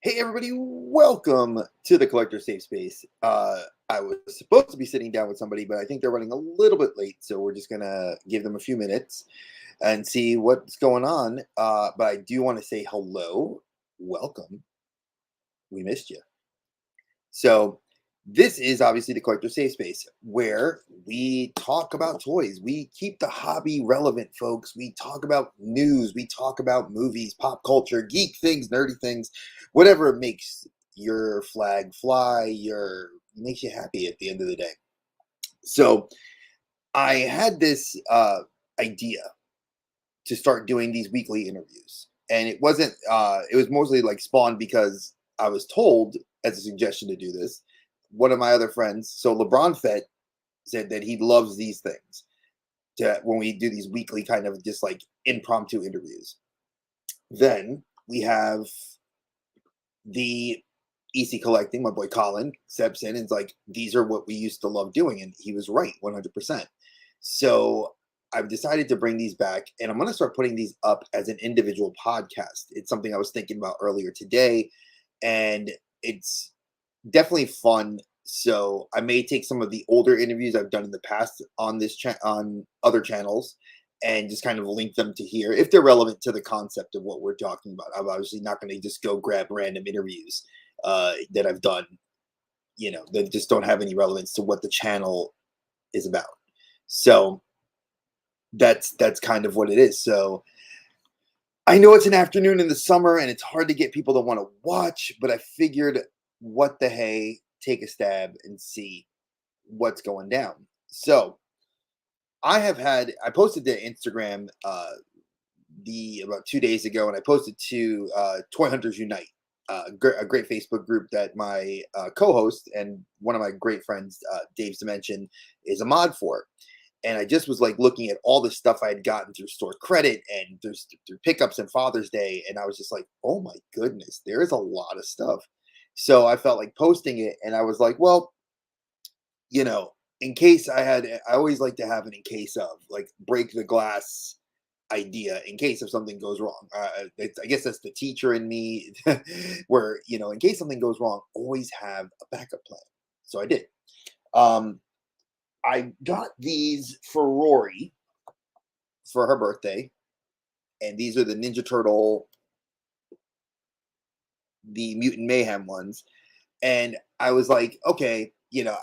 Hey everybody, welcome to the Collector Safe Space. I was supposed to be sitting down with somebody, but I think they're running a little bit late, so we're just gonna give them a few minutes and see what's going on. But I do want to say hello, welcome. We missed you. So this is obviously the Collector Safe Space where we talk about toys. We keep the hobby relevant, folks. We talk about news. We talk about movies, pop culture, geek things, nerdy things, whatever makes your flag fly, your makes you happy at the end of the day. So I had this idea to start doing these weekly interviews, and it was mostly like spawned because I was told as a suggestion to do this. One of my other friends, so LeBron Fett, said that he loves these things when we do these weekly kind of just like impromptu interviews. Then we have the EC Collecting, my boy Colin steps in and is like, these are what we used to love doing. And he was right, 100%. So I've decided to bring these back, and I'm going to start putting these up as an individual podcast. It's something I was thinking about earlier today, and it's definitely fun. So I may take some of the older interviews I've done in the past on this on other channels and just kind of link them to here if they're relevant to the concept of what we're talking about. I'm obviously not going to just go grab random interviews that I've done, that just don't have any relevance to what the channel is about. So that's kind of what it is. So I know it's an afternoon in the summer and it's hard to get people to want to watch, but I figured, what the hey, take a stab and see what's going down. So I posted to Instagram about 2 days ago, and I posted to Toy Hunters Unite, a great Facebook group that my co-host and one of my great friends, Dave Dimension, is a mod for. And I just was like looking at all the stuff I had gotten through store credit and through pickups and Father's Day, and I was just like, oh my goodness, there is a lot of stuff. So I felt like posting it, and I was like, well, in case I always like to have an in case of, like, break the glass idea in case if something goes wrong. I guess that's the teacher in me, where, in case something goes wrong, always have a backup plan. So I did. I got these for Rory for her birthday, and these are the Ninja Turtle, the Mutant Mayhem ones. And I was like, okay,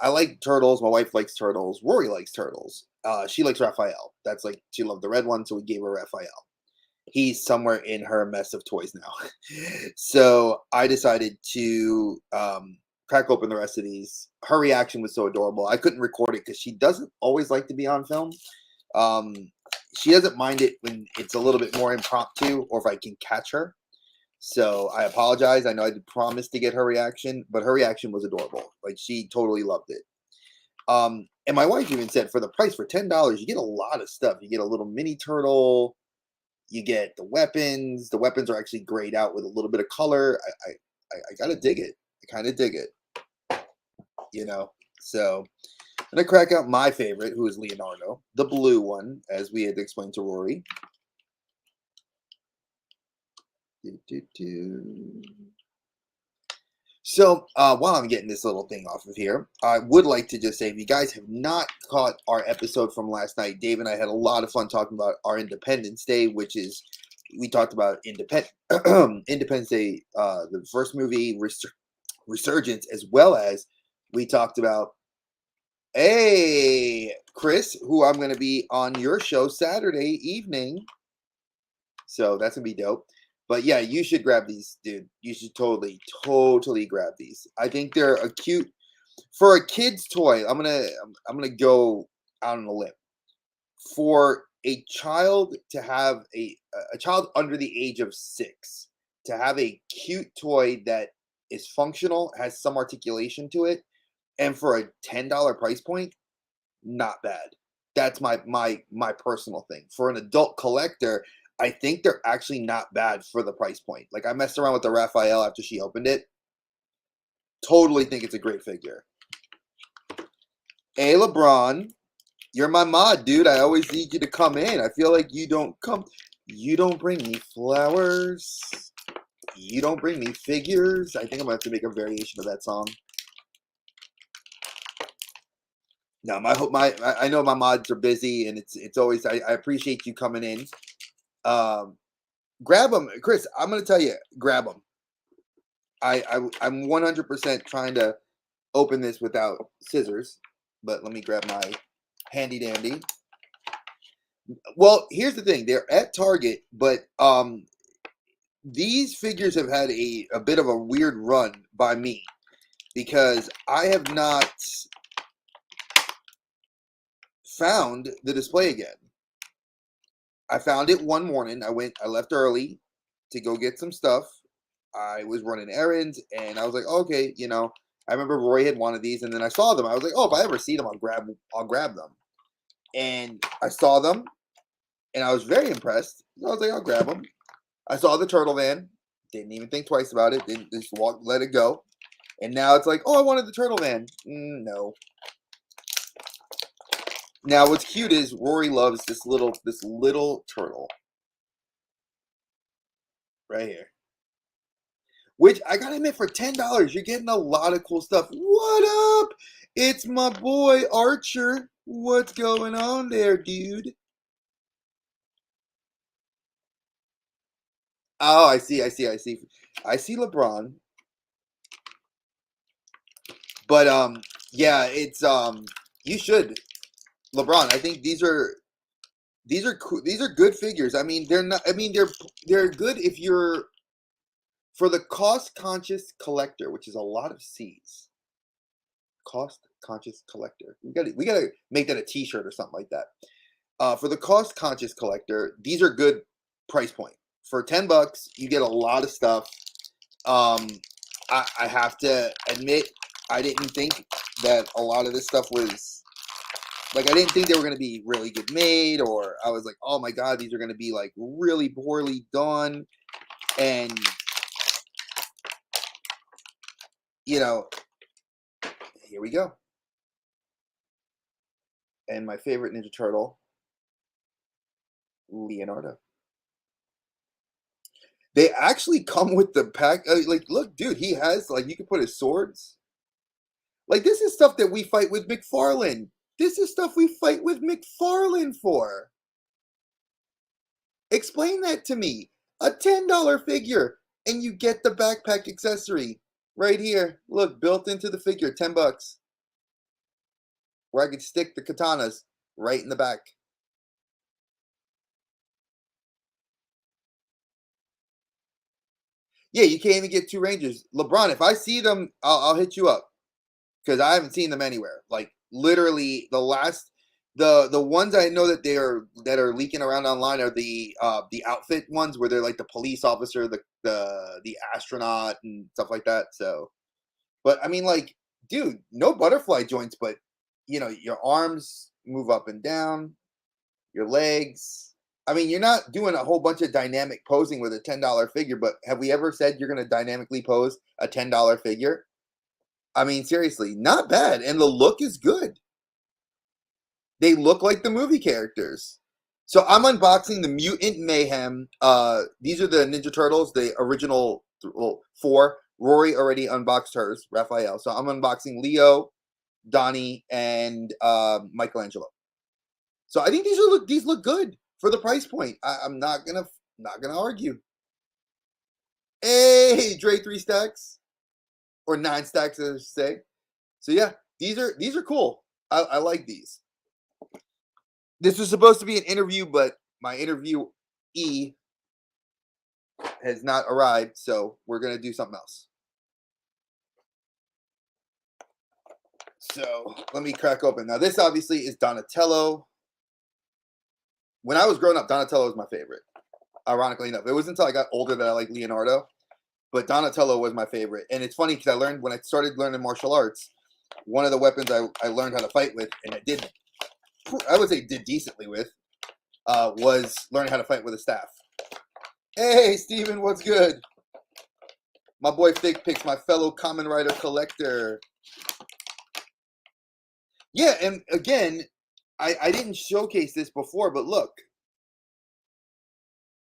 I like turtles. My wife likes turtles. Rory likes turtles. She likes Raphael. That's like, she loved the red one, so we gave her Raphael. He's somewhere in her mess of toys now. So I decided to crack open the rest of these. Her reaction was so adorable. I couldn't record it because she doesn't always like to be on film. She doesn't mind it when it's a little bit more impromptu or if I can catch her. So I apologize. I know I did promise to get her reaction, but her reaction was adorable. Like, she totally loved it. And my wife even said, for the price, for $10, you get a lot of stuff. You get a little mini turtle. You get the weapons. The weapons are actually grayed out with a little bit of color. I gotta dig it. I kind of dig it. So I'm gonna crack out my favorite, who is Leonardo, the blue one, as we had explained to Rory. So while I'm getting this little thing off of here, I would like to just say, if you guys have not caught our episode from last night, Dave and I had a lot of fun talking about our Independence Day, which is, we talked about Independence Day, the first movie, Resurgence, as well as we talked about, hey, Chris, who I'm going to be on your show Saturday evening. So that's going to be dope. But yeah, you should grab these, dude. You should totally grab these. I think they're for a kid's toy. I'm gonna go out on a limb. For a child to have a child under the age of 6 to have a cute toy that is functional, has some articulation to it, and for a $10 price point, not bad. That's my personal thing. For an adult collector, I think they're actually not bad for the price point. Like, I messed around with the Raphael after she opened it. Totally think it's a great figure. Hey, LeBron, you're my mod, dude. I always need you to come in. I feel like you don't bring me flowers. You Don't Bring Me Figures. I think I'm going to have to make a variation of that song. No, I know my mods are busy, and it's always, I appreciate you coming in. Grab them, Chris. I'm going to tell you, grab them. I'm 100% trying to open this without scissors, but let me grab my handy dandy. Well, here's the thing. They're at Target, but these figures have had a bit of a weird run by me because I have not found the display again. I found it one morning. I left early to go get some stuff. I was running errands, and I was like, okay, you know, I remember Roy had one of these, and then I saw them. I was like, oh, if I ever see them, I'll grab them. And I saw them, and I was very impressed. So I was like, I'll grab them. I saw the Turtle Van, didn't even think twice about it, didn't just let it go. And now it's like, oh, I wanted the Turtle Van. No. Now what's cute is Rory loves this little turtle right here. Which I gotta admit, for $10, you're getting a lot of cool stuff. What up? It's my boy Archer. What's going on there, dude? Oh, I see LeBron. But yeah, it's you should. LeBron, I think these are good figures. I mean, they're good if you're for the cost-conscious collector, which is a lot of C's. Cost-conscious collector. We gotta make that a T-shirt or something like that. For the cost-conscious collector, these are good price point. For $10, you get a lot of stuff. I have to admit, I didn't think that a lot of this stuff was like, I didn't think they were going to be really good made, or I was like, oh my god, these are going to be like really poorly done. And you know, here we go. And my favorite Ninja Turtle, Leonardo. They actually come with the pack. Like, look, dude, he has, like, you can put his swords. Like, this is stuff that we fight with McFarlane. This is stuff we fight with McFarlane for. Explain that to me. A $10 figure, and you get the backpack accessory right here. Look, built into the figure, $10. Where I could stick the katanas right in the back. Yeah, you can't even get two Rangers. LeBron, if I see them, I'll hit you up because I haven't seen them anywhere. Like, literally, the ones I know that are leaking around online are the outfit ones where they're like the police officer, the astronaut, and stuff like that. So, but I mean, like, dude, no butterfly joints, but you know, your arms move up and down, your legs. I mean, you're not doing a whole bunch of dynamic posing with a $10 figure, but have we ever said you're going to dynamically pose a $10 figure? I mean, seriously, not bad. And the look is good. They look like the movie characters. So I'm unboxing the Mutant Mayhem. These are the Ninja Turtles, the original 4. Rory already unboxed hers, Raphael. So I'm unboxing Leo, Donnie, and Michelangelo. So I think these look good for the price point. I'm not gonna argue. Hey, Dre 3 stacks or 9 stacks, as I say. So yeah, these are cool. I like these. This was supposed to be an interview, but my interviewee has not arrived, so we're gonna do something else. So let me crack open. Now this obviously is Donatello. When I was growing up, Donatello was my favorite. Ironically enough, it wasn't until I got older that I liked Leonardo, but Donatello was my favorite. And it's funny because I learned when I started learning martial arts, one of the weapons I learned how to fight with, and I would say did decently with, was learning how to fight with a staff. Hey, Steven, what's good? My boy Fig Picks, my fellow Kamen Rider collector. Yeah, and again, I didn't showcase this before, but look.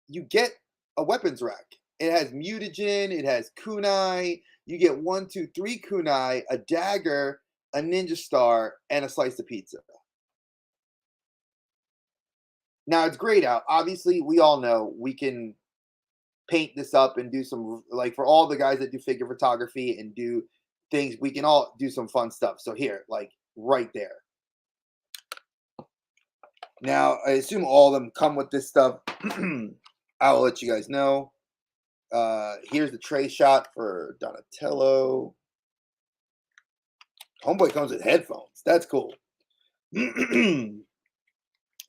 You get a weapons rack. It has mutagen, it has kunai. You get 1, 2, 3 kunai, a dagger, a ninja star, and a slice of pizza. Now it's grayed out. Obviously, we all know we can paint this up and do some, like, for all the guys that do figure photography and do things, we can all do some fun stuff. So here, like right there. Now I assume all of them come with this stuff. I'll let you guys know. Here's the tray shot for Donatello. Homeboy comes with headphones. That's cool.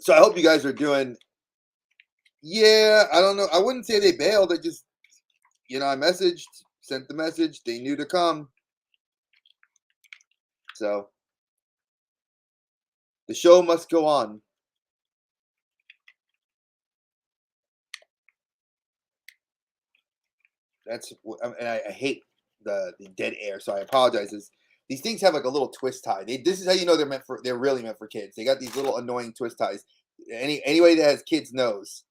So I hope you guys are doing. Yeah, I don't know. I wouldn't say they bailed. They just, I messaged, sent the message. They knew to come. So the show must go on. That's, and I hate the dead air, so I apologize. These things have like a little twist tie. This is how you know they're really meant for kids. They got these little annoying twist ties. Anybody that has kids knows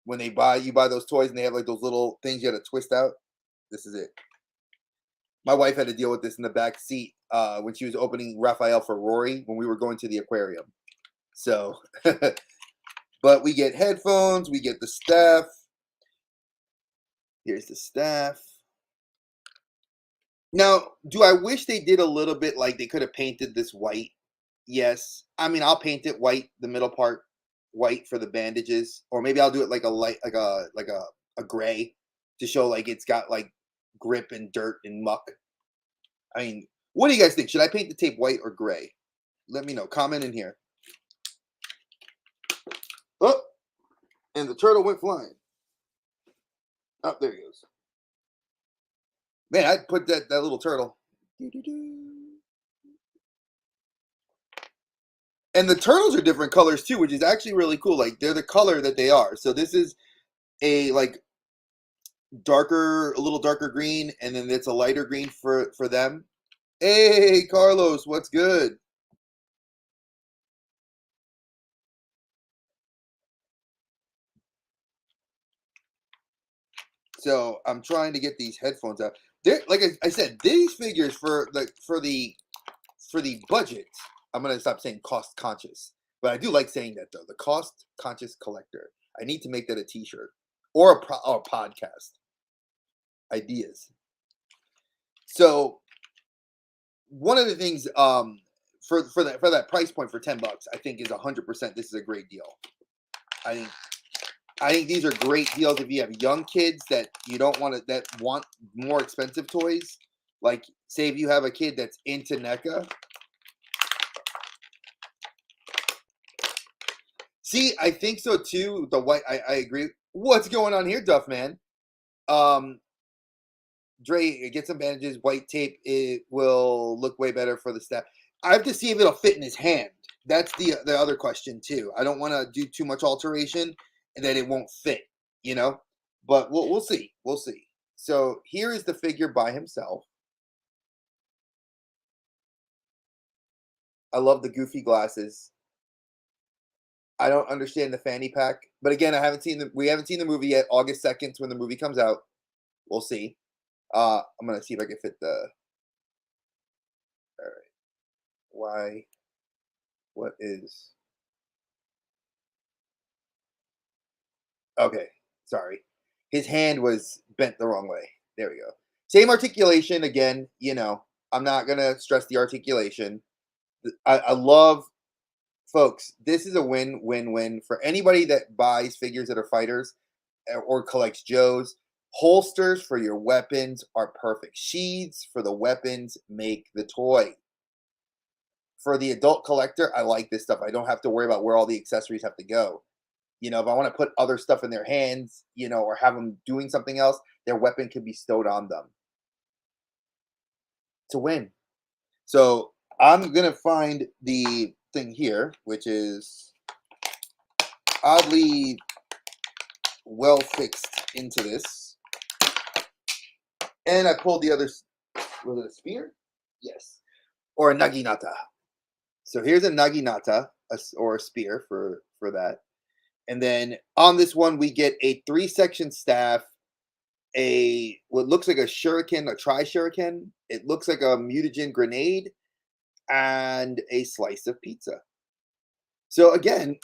when you buy those toys and they have like those little things you got to twist out. This is it. My wife had to deal with this in the back seat when she was opening Raphael for Rory when we were going to the aquarium. So, but we get headphones, we get the staff. Here's the staff. Now, do I wish they did a little bit, like they could have painted this white? Yes. I mean, I'll paint it white, the middle part white for the bandages, or maybe I'll do it like a light, like a gray to show like it's got like grip and dirt and muck. I mean, what do you guys think? Should I paint the tape white or gray? Let me know. Comment in here. Oh, and the turtle went flying. Oh, there he goes. Man, I'd put that little turtle. And the turtles are different colors too, which is actually really cool. Like they're the color that they are. So this is a like a little darker green, and then it's a lighter green for them. Hey, Carlos, what's good? So I'm trying to get these headphones out. They're, like I said, these figures for the budget. I'm gonna stop saying cost conscious, but I do like saying that though. The cost conscious collector. I need to make that a T-shirt or a podcast. Ideas. So one of the things for that price point for $10, I think is 100%. This is a great deal. I think these are great deals if you have young kids that you don't that want more expensive toys. Like, say if you have a kid that's into NECA. See, I think so too. The white, I agree. What's going on here, Duff Man? Dre, get some bandages. White tape, it will look way better for the staff. I have to see if it'll fit in his hand. That's the other question too. I don't want to do too much alteration and then it won't fit, But we'll see. We'll see. So here is the figure by himself. I love the goofy glasses. I don't understand the fanny pack, but again, we haven't seen the movie yet. August 2nd when the movie comes out. We'll see. I'm gonna see if I can fit the. All right. Why? What is? Okay, sorry. His hand was bent the wrong way. There we go. Same articulation again. I'm not gonna stress the articulation. I love, folks. This is a win-win-win for anybody that buys figures that are fighters or collects Joes. Holsters for your weapons are perfect. Sheaths for the weapons make the toy. For the adult collector, I like this stuff. I don't have to worry about where all the accessories have to go. If I want to put other stuff in their hands, or have them doing something else, their weapon can be stowed on them. To win. So I'm going to find the thing here, which is oddly well fixed into this. And I pulled the other, was it a spear? Yes. Or a naginata. So here's a naginata, or a spear for that. And then on this one, we get a 3-section staff what looks like a shuriken, a tri-shuriken. It looks like a mutagen grenade, and a slice of pizza. So again,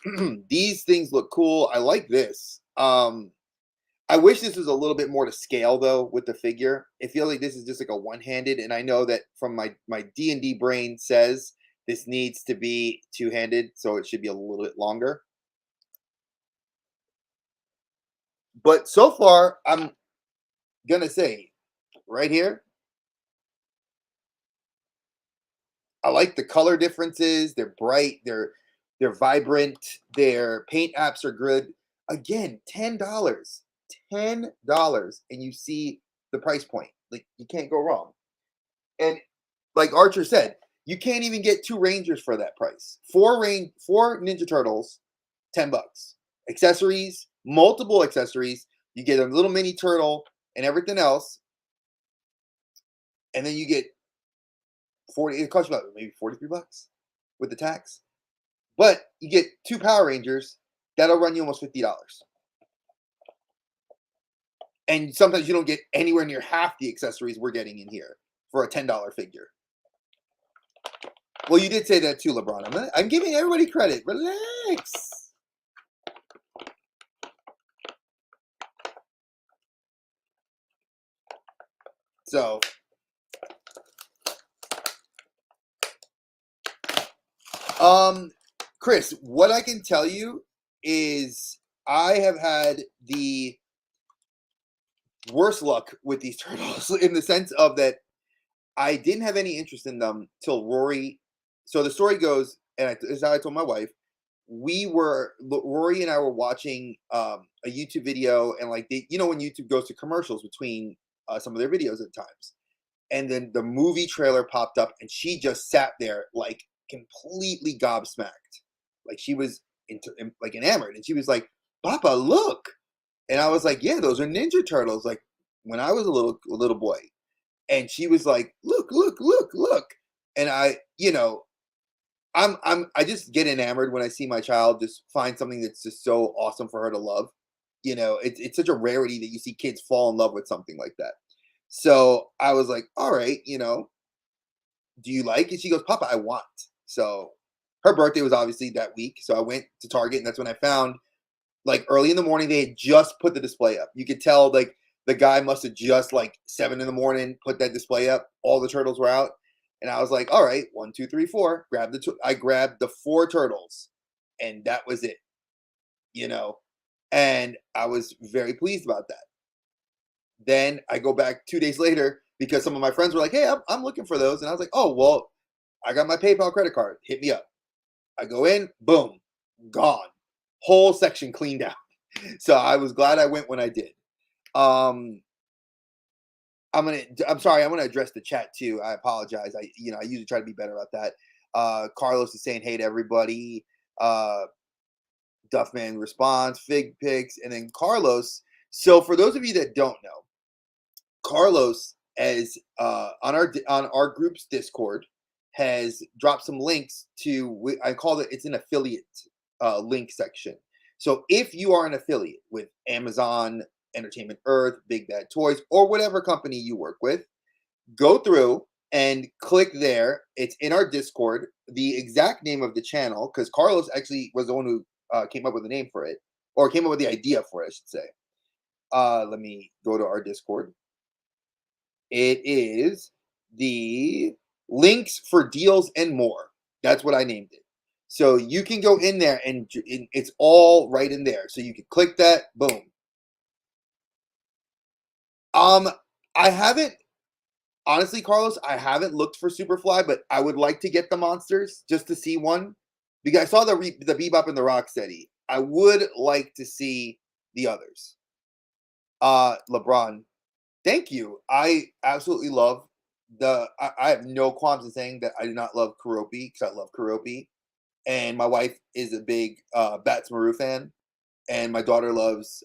these things look cool. I like this. I wish this was a little bit more to scale though with the figure. It feels like this is just like a one-handed, and I know that from my D&D brain says this needs to be two-handed, so it should be a little bit longer. But so far, I'm gonna say right here, I like the color differences. They're bright. They're vibrant. Their paint apps are good. Again, $10, $10, and you see the price point. Like you can't go wrong. And like Archer said, you can't even get 2 Rangers for that price. 4 Ninja Turtles, $10. Accessories, multiple accessories. You get a little mini turtle and everything else, and then you get 40. It costs you about maybe $43 with the tax. But you get 2 Power Rangers. That'll run you almost $50. And sometimes you don't get anywhere near half the accessories we're getting in here for a $10 figure. Well, you did say that too, LeBron. I'm giving everybody credit. Relax. So, Chris, what I can tell you is I have had the worst luck with these turtles in the sense of that I didn't have any interest in them till Rory. So the story goes, and this is how I told my wife, Rory and I were watching a YouTube video, and like when YouTube goes to commercials between some of their videos at times, and then the movie trailer popped up, and she just sat there like completely gobsmacked, like she was like enamored, and she was like, "Papa, look!" And I was like, "Yeah, those are Ninja Turtles, like when I was a little boy." And she was like, "Look, look, look, look!" And I just get enamored when I see my child just find something that's just so awesome for her to love. It's such a rarity that you see kids fall in love with something like that. So I was like, all right, do you like it? She goes, "Papa, I want." So her birthday was obviously that week. So I went to Target, and that's when I found, like early in the morning, they had just put the display up. You could tell like the guy must have just like 7 in the morning put that display up. All the turtles were out. And I was like, all right, 1, 2, 3, 4. I grabbed the 4 turtles, and that was it. And I was very pleased about that. Then I go back 2 days later because some of my friends were like, "Hey, I'm looking for those," and I was like, "Oh, well, I got my PayPal credit card. Hit me up." I go in, boom, gone, whole section cleaned out. So I was glad I went when I did. I'm sorry. I'm gonna address the chat too. I apologize. I usually try to be better about that. Carlos is saying hey to everybody. Duffman responds, Fig Pics, and then Carlos. So for those of you that don't know, Carlos as on our group's Discord has dropped some links to, I call it's an affiliate link section. So if you are an affiliate with Amazon, Entertainment Earth, Big Bad Toys, or whatever company you work with, go through and click there. It's in our Discord. The exact name of the channel, because Carlos actually was the one who came up with the name for it, or came up with the idea for it, I should say. Let me go to our Discord. It is the Links for Deals and More. That's what I named it. So you can go in there, and it's all right in there. So you can click that, boom. I haven't, honestly, Carlos, I haven't looked for Superfly, but I would like to get the monsters just to see one, because I saw the Bebop and the Rocksteady. I would like to see the others. LeBron, thank you. I absolutely love I have no qualms in saying that I do not love Kuropi, because I love Kuropi. And my wife is a big Bats Maru fan. And my daughter loves,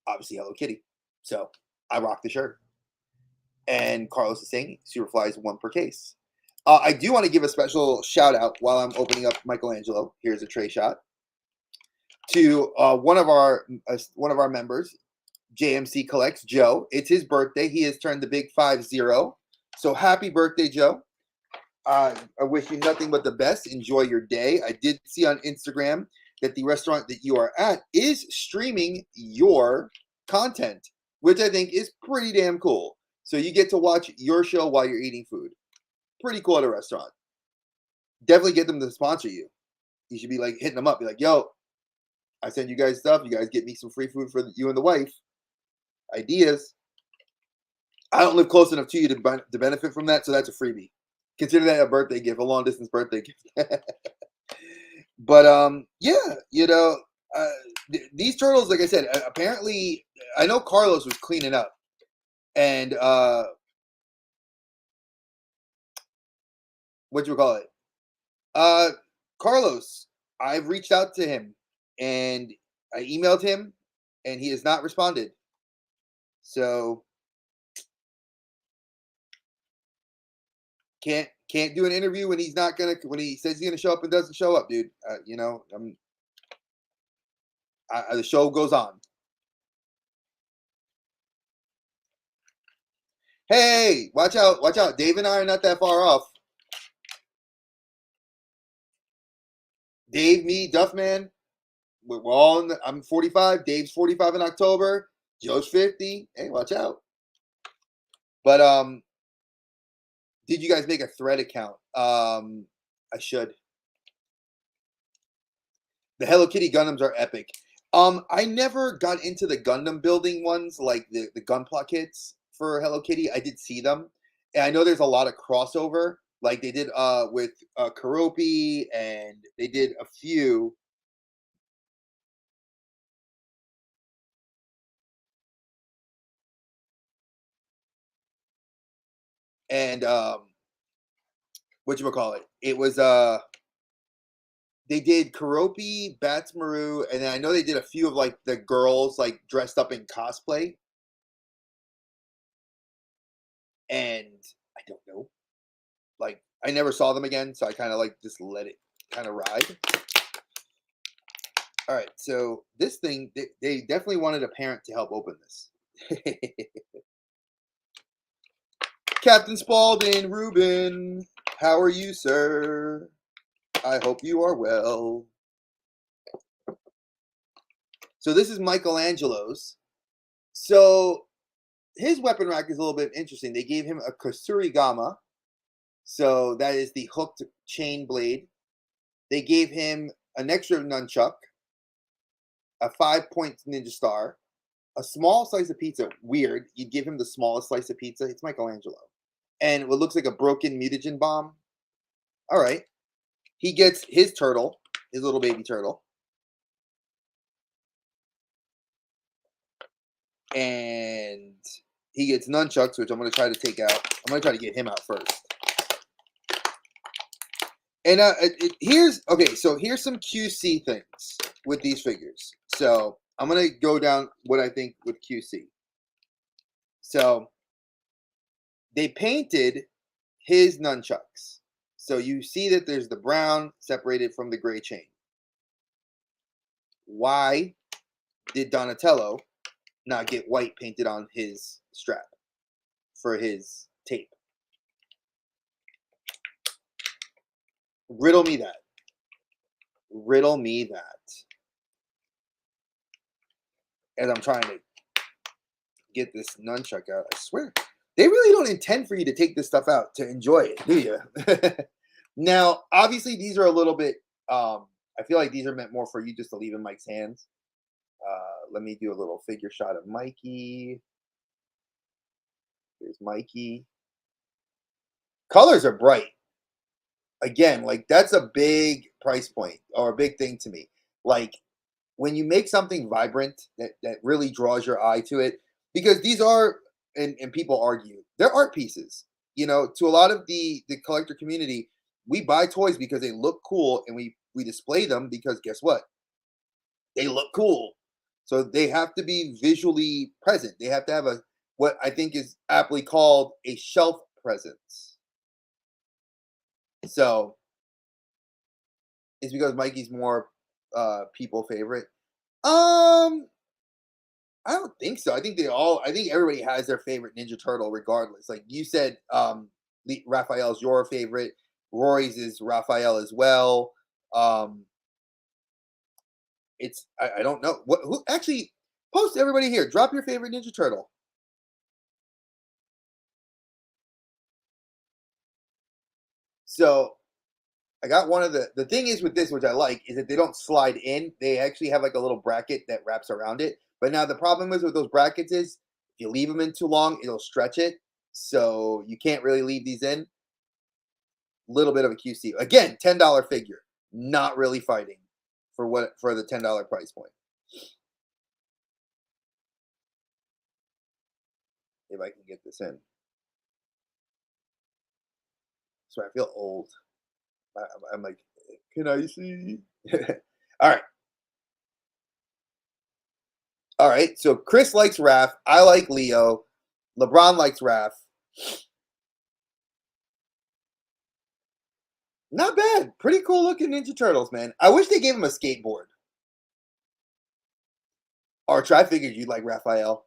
obviously, Hello Kitty. So I rock the shirt. And Carlos is saying Superfly is 1 per case. I do want to give a special shout out while I'm opening up Michelangelo. Here's a tray shot to one of our members. JMC Collects Joe. It's his birthday. He has turned the big 5-0. So happy birthday, Joe. I wish you nothing but the best. Enjoy your day. I did see on Instagram that the restaurant that you are at is streaming your content, which I think is pretty damn cool. So you get to watch your show while you're eating food. Pretty cool at a restaurant. Definitely get them to sponsor you. You should be like hitting them up. Be like, yo, I send you guys stuff. You guys get me some free food for you and the wife. Ideas. I don't live close enough to you to benefit from that, so that's a freebie. Consider that a birthday gift, a long distance birthday gift. But yeah, these turtles, like I said, apparently, I know Carlos was cleaning up, and what you call it? Carlos, I've reached out to him, and I emailed him, and he has not responded. So can't do an interview when he's not gonna, when he says he's gonna show up and doesn't show up, dude. The show goes on. Hey, watch out, watch out. Dave and I are not that far off. Dave, me, Duffman, we're all in I'm 45. Dave's 45 in October. Joe's 50. Hey, watch out. But did you guys make a thread account? I should. The Hello Kitty Gundams are epic. I never got into the Gundam building ones, like the Gunpla kits for Hello Kitty. I did see them, and I know there's a lot of crossover. Like they did with Karopi, and they did a few. And whatchamacallit? It was they did Karopi, Batsmaru, and then I know they did a few of like the girls like dressed up in cosplay. And I don't know. Like I never saw them again, so I kind of like just let it kind of ride. All right, so this thing, they definitely wanted a parent to help open this. Captain Spaulding, Ruben, how are you, sir? I hope you are well. So this is Michelangelo's. So his weapon rack is a little bit interesting. They gave him a Kasurigama. So that is the hooked chain blade. They gave him an extra nunchuck, a 5-point ninja star, a small slice of pizza. Weird. You'd give him the smallest slice of pizza. It's Michelangelo. And what looks like a broken mutagen bomb. All right. He gets his turtle, his little baby turtle. And he gets nunchucks, which I'm going to try to take out. I'm going to try to get him out first. And here's some QC things with these figures. So I'm going to go down what I think with QC. So they painted his nunchucks. So you see that there's the brown separated from the gray chain. Why did Donatello not get white painted on his strap for his tape? Riddle me that. Riddle me that. As I'm trying to get this nunchuck out, I swear. They really don't intend for you to take this stuff out to enjoy it, do you? Now, obviously, these are a little bit, I feel like these are meant more for you just to leave in Mike's hands. Let me do a little figure shot of Mikey. Here's Mikey. Colors are bright. Again, like that's a big price point or a big thing to me. Like when you make something vibrant that really draws your eye to it, because these are, and people argue, they're art pieces. To a lot of the collector community, we buy toys because they look cool and we display them because guess what? They look cool. So they have to be visually present. They have to have what I think is aptly called a shelf presence. So it's because Mikey's more people favorite. I I don't think so. I think everybody has their favorite Ninja Turtle regardless. Like you said, Raphael's your favorite. Rory's is Raphael as well. Um, I don't know what who actually post everybody here. Drop your favorite Ninja Turtle. So I got one of the thing is with this, which I like, is that they don't slide in. They actually have like a little bracket that wraps around it. But now the problem is with those brackets is if you leave them in too long, it'll stretch it. So you can't really leave these in. Little bit of a QC. Again, $10 figure. Not really fighting for the $10 price point. If I can get this in. So I feel old. I'm like, can I see? All right. All right. So Chris likes Raph. I like Leo. LeBron likes Raph. Not bad. Pretty cool looking Ninja Turtles, man. I wish they gave him a skateboard. Arch, I figured you'd like Raphael.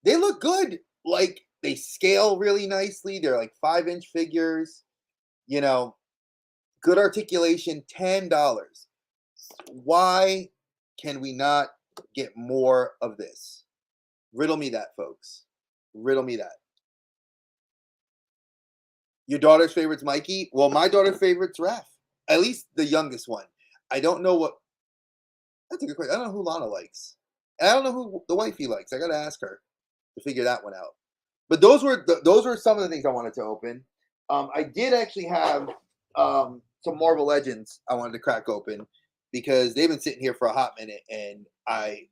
They look good. Like they scale really nicely. They're like 5-inch figures. You know, good articulation, $10. Why can we not get more of this? Riddle me that, folks. Riddle me that. Your daughter's favorite's Mikey? Well, my daughter's favorite's Raph. At least the youngest one. I don't know what. That's a good question. I don't know who Lana likes. And I don't know who the wifey likes. I got to ask her to figure that one out. But those were some of the things I wanted to open. I did actually have some Marvel Legends I wanted to crack open because they've been sitting here for a hot minute, and I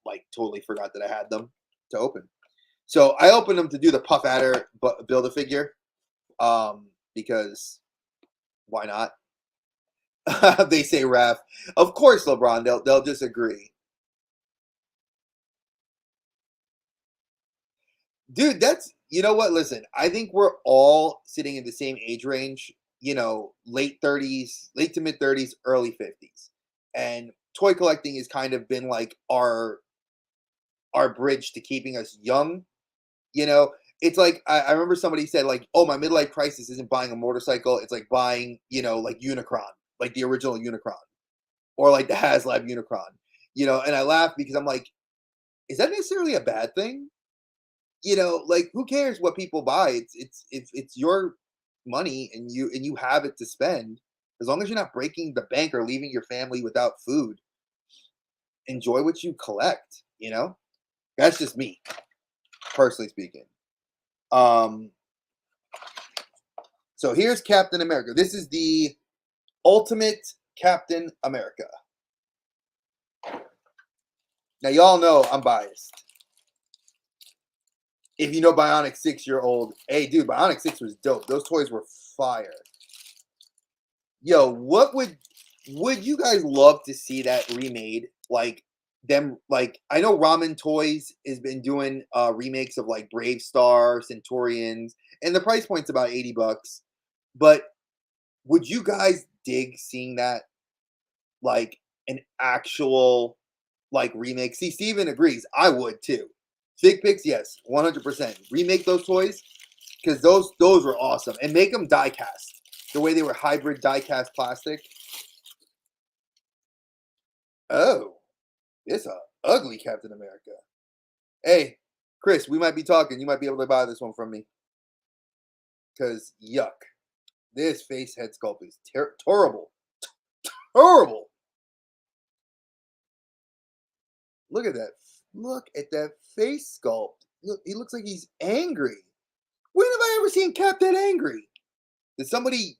like totally forgot that I had them to open. So I opened them to do the Puff Adder build a figure because why not? They say Raph. Of course, LeBron. They'll disagree. Dude, that's you know what? Listen, I think we're all sitting in the same age range. You know, late 30s, late to mid 30s, early 50s, and toy collecting has kind of been like our bridge to keeping us young. You know, it's like I remember somebody said like, "Oh, my midlife crisis isn't buying a motorcycle; it's like buying like Unicron, like the original Unicron, or like the HasLab Unicron." And I laugh because I'm like, is that necessarily a bad thing? Like who cares what people buy? It's your money and you have it to spend. As long as you're not breaking the bank or leaving your family without food, enjoy what you collect. That's just me, personally speaking. Um, so here's Captain America. This is the Ultimate Captain America. Now y'all know I'm biased. If you know Bionic 6-year-old, hey dude, Bionic 6 was dope. Those toys were fire. Yo, what would you guys love to see that remade? Like I know Ramen Toys has been doing remakes of like Brave Star, Centurions, and the price point's about $80. But would you guys dig seeing that like an actual like remake? See, Steven agrees. I would too. Fig Picks, yes, 100%. Remake those toys because those were awesome, and make them die cast the way they were hybrid die cast plastic. Oh, it's a ugly Captain America. Hey, Chris, we might be talking. You might be able to buy this one from me because yuck, this face head sculpt is terrible, horrible. Look at that. Look at that face sculpt. Look, he looks like he's angry. When have I ever seen Cap that angry? Did somebody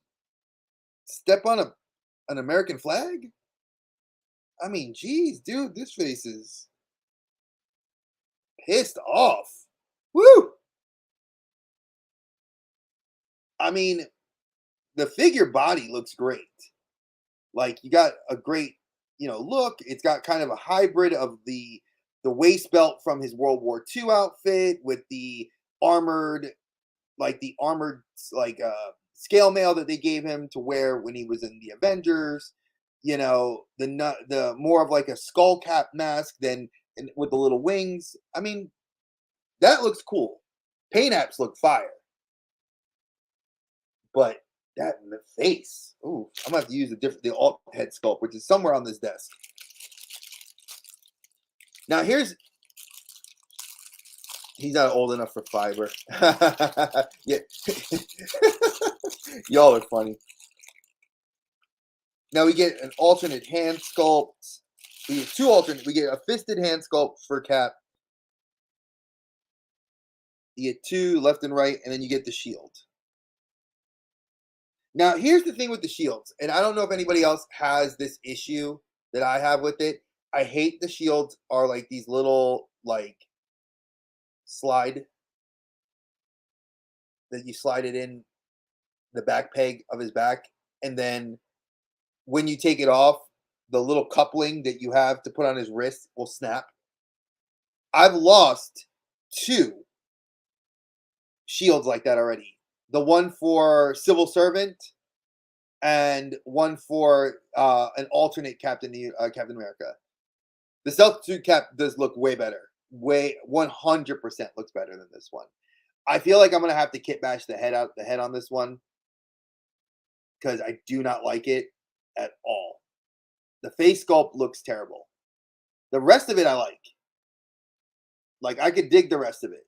step on an American flag? I mean, geez, dude, this face is pissed off. Woo! I mean, the figure body looks great. Like you got a great, look. It's got kind of a hybrid of the waist belt from his World War II outfit with the armored, like scale mail that they gave him to wear when he was in the Avengers. you know, the more of like a skull cap mask than with the little wings. I mean, that looks cool. Paint apps look fire, but that in the face. Ooh, I'm gonna have to use the alt head sculpt, which is somewhere on this desk. Now he's not old enough for fiber. Yeah, y'all are funny. Now we get an alternate hand sculpt. We get two alternate. We get a fisted hand sculpt for Cap. You get two left and right, and then you get the shield. Now, here's the thing with the shields, and I don't know if anybody else has this issue that I have with it. I hate the shields are like these little like slide that you slide it in the back peg of his back, and then when you take it off, the little coupling that you have to put on his wrist will snap. I've lost two shields like that already. The one for Civil Servant and one for an alternate Captain America. The Stealth Suit Cap does look way better. Way 100% looks better than this one. I feel like I'm gonna have to kit bash the head on this one because I do not like it at all. The face sculpt looks terrible. The rest of it I like. Like I could dig the rest of it.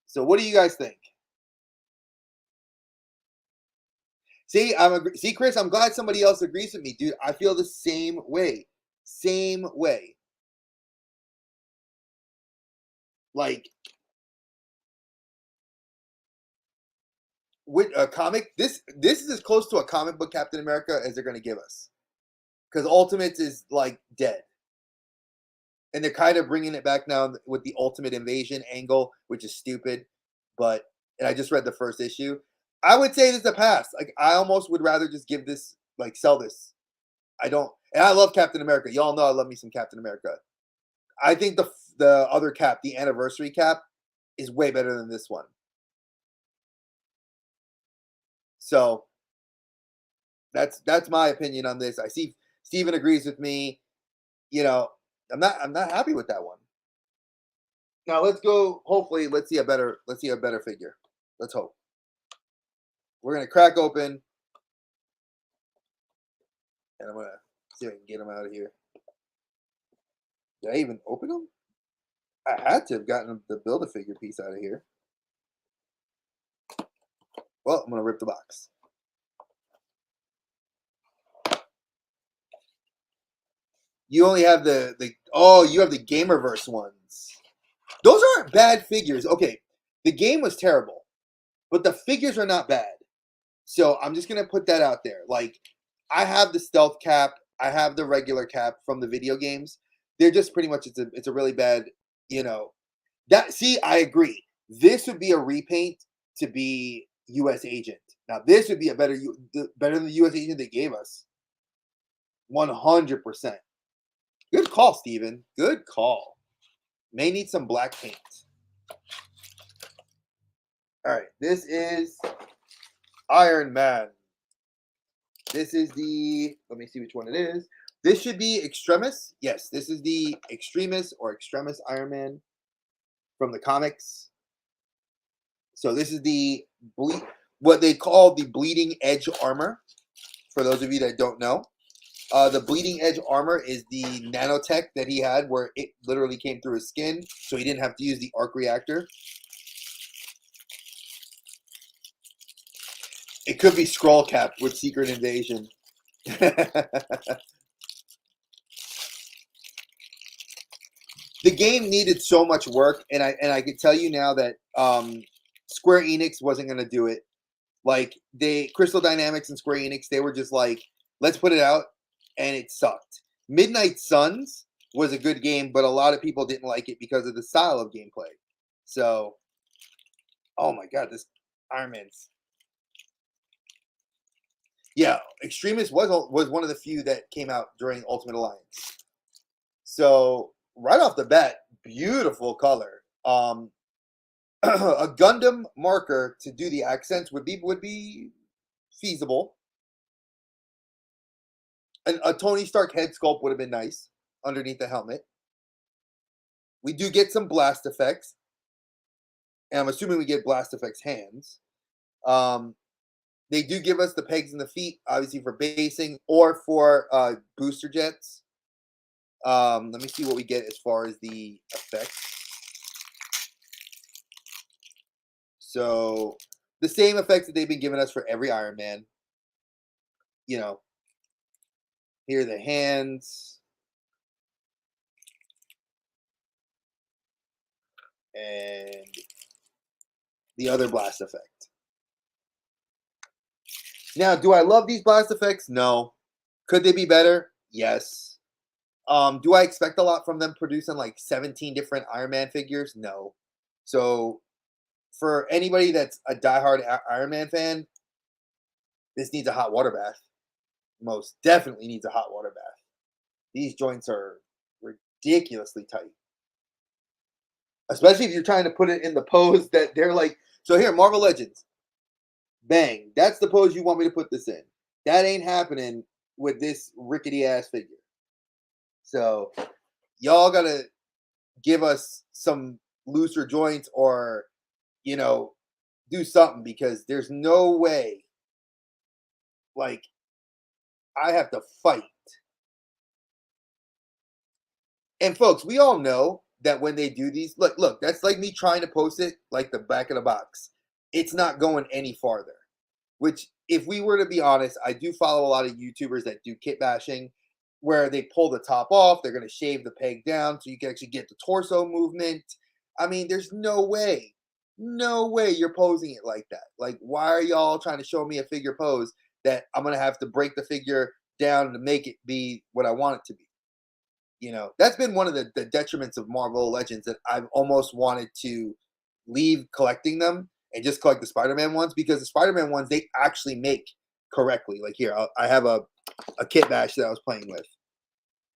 So what do you guys think? See, see, Chris, I'm glad somebody else agrees with me, dude. I feel the same way. Same way. Like with a comic, this is as close to a comic book Captain America as they're gonna give us. Because Ultimates is like dead. And they're kind of bringing it back now with the Ultimate Invasion angle, which is stupid. But and I just read the first issue. I would say this is a pass. Like I almost would rather just give this, like sell this. I don't, and I love Captain America. Y'all know I love me some Captain America. I think the other cap, the anniversary cap, is way better than this one. So that's my opinion on this. I see Steven agrees with me. You know, I'm not happy with that one. Now let's go. Hopefully, let's see a better figure. Let's hope. We're gonna crack open, and I'm gonna see if I can get him out of here. Did I even open them? I had to have gotten the Build-A-Figure piece out of here. Well, I'm gonna rip the box. You only have the you have the Gamerverse ones. Those aren't bad figures. Okay, the game was terrible, but the figures are not bad. So I'm just gonna put that out there. Like, I have the stealth cap, I have the regular cap from the video games. They're just pretty much it's a really bad, you know. That see, I agree. This would be a repaint to be U.S. Agent. Now this would be a better than the U.S. Agent they gave us. 100%. Good call, Steven. Good call. May need some black paint. All right, this is Iron Man. This is the, let me see which one it is. This should be Extremis. Yes, this is the Extremis or Extremis Iron Man from the comics. So this is the what they call the bleeding edge armor. For those of you that don't know, the bleeding edge armor is the nanotech that he had, where it literally came through his skin, so he didn't have to use the arc reactor. It could be Skrull Cap with Secret Invasion. The game needed so much work, and I can tell you now that Square Enix wasn't going to do it. Like Crystal Dynamics and Square Enix, they were just like, let's put it out, and it sucked. Midnight Suns was a good game, but a lot of people didn't like it because of the style of gameplay. So, oh my god, this Iron Man's. Yeah, Extremis was one of the few that came out during Ultimate Alliance. So right off the bat, beautiful color. A Gundam marker to do the accents would be feasible. a Tony Stark head sculpt would have been nice underneath the helmet. We do get some blast effects, and I'm assuming we get blast effects hands. Um, they do give us the pegs in the feet, obviously for basing or for booster jets. Let me see what we get as far as the effects. So the same effects that they've been giving us for every Iron Man. You know, here are the hands. And the other blast effect. Now, do I love these blast effects? No. Could they be better? Yes. Do I expect a lot from them producing like 17 different Iron Man figures? No. So for anybody that's a diehard Iron Man fan, this needs a hot water bath. Most definitely needs a hot water bath. These joints are ridiculously tight. Especially if you're trying to put it in the pose that they're like, so here, Marvel Legends. Bang. That's the pose you want me to put this in. That ain't happening with this rickety ass figure. So y'all gotta give us some looser joints or, you know, do something because there's no way, like, I have to fight. And folks, we all know that when they do these, look, that's like me trying to post it like the back of the box. It's not going any farther. Which, if we were to be honest, I do follow a lot of YouTubers that do kit bashing where they pull the top off, they're going to shave the peg down so you can actually get the torso movement. I mean, there's no way you're posing it like that. Like, why are y'all trying to show me a figure pose that I'm going to have to break the figure down to make it be what I want it to be? You know, that's been one of the detriments of Marvel Legends that I've almost wanted to leave collecting them and just collect the Spider-Man ones because the Spider-Man ones, they actually make correctly. Like here, I have a kit bash that I was playing with.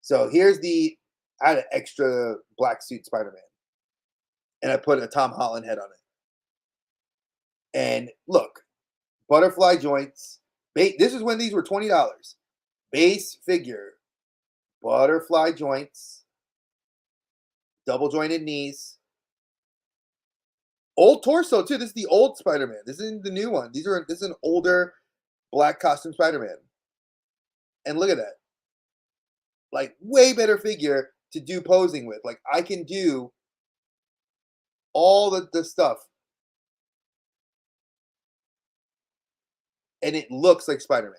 So here's I had an extra black suit Spider-Man. And I put a Tom Holland head on it. And look, butterfly joints. This is when these were $20. Base figure, butterfly joints, double jointed knees, old torso too. This is the old Spider-Man. This isn't the new one. This is an older black costume Spider-Man. And look at that. Like, way better figure to do posing with. Like, I can do all the stuff. And it looks like Spider-Man.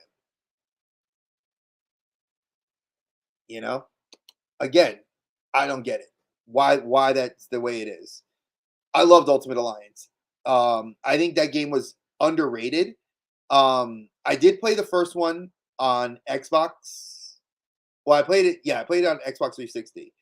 You know? Again, I don't get it. Why that's the way it is. I loved Ultimate Alliance. I think that game was underrated. I did play the first one on Xbox. Well, I played it. Yeah, I played it on Xbox 360,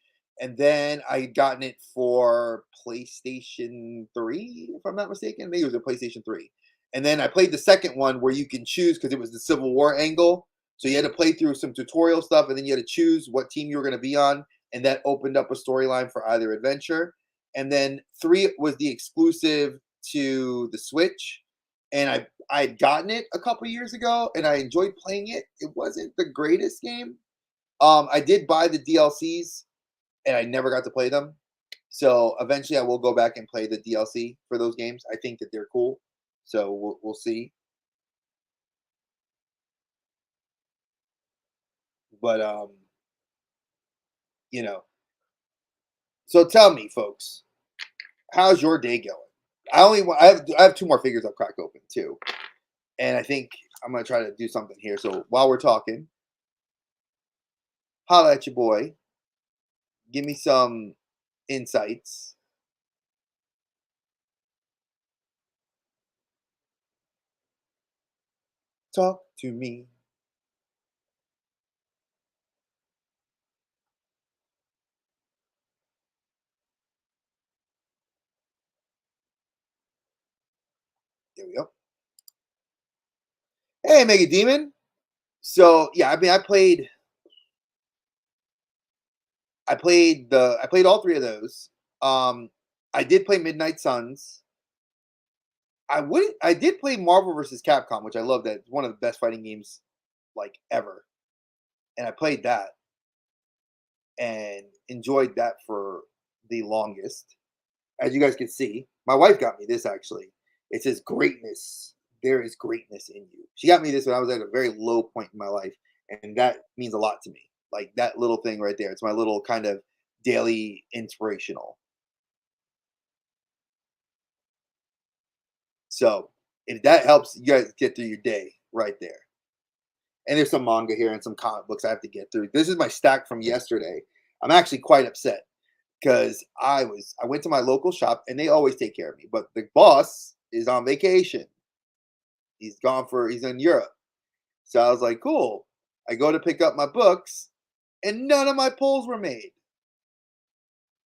and then I had gotten it for PlayStation 3, if I'm not mistaken. Maybe it was a PlayStation 3. And then I played the second one where you can choose because it was the Civil War angle. So you had to play through some tutorial stuff, and then you had to choose what team you were going to be on, and that opened up a storyline for either adventure. And then 3 was the exclusive to the Switch, and I had gotten it a couple years ago, and I enjoyed playing it. It wasn't the greatest game. I did buy the DLCs, and I never got to play them. So eventually, I will go back and play the DLC for those games. I think that they're cool. So we'll see. But you know. So tell me, folks, how's your day going? I have 2 more figures I'll crack open too, and I think I'm gonna try to do something here. So while we're talking, holla at your boy. Give me some insights. Talk to me. There we go. Hey, Mega Demon. So yeah, I mean, I played all 3 of those. I did play Midnight Suns. I did play Marvel versus Capcom, which I love. That it's one of the best fighting games like ever. and I played that and enjoyed that for the longest. As you guys can see, my wife got me this actually. It says greatness. There is greatness in you. She got me this when I was at a very low point in my life, and that means a lot to me. Like that little thing right there. It's my little kind of daily inspirational. So if that helps you guys get through your day right there. And there's some manga here and some comic books I have to get through. This is my stack from yesterday. I'm actually quite upset because I went to my local shop and they always take care of me. But the boss is on vacation. He's in Europe. So I was like, cool. I go to pick up my books and none of my pulls were made.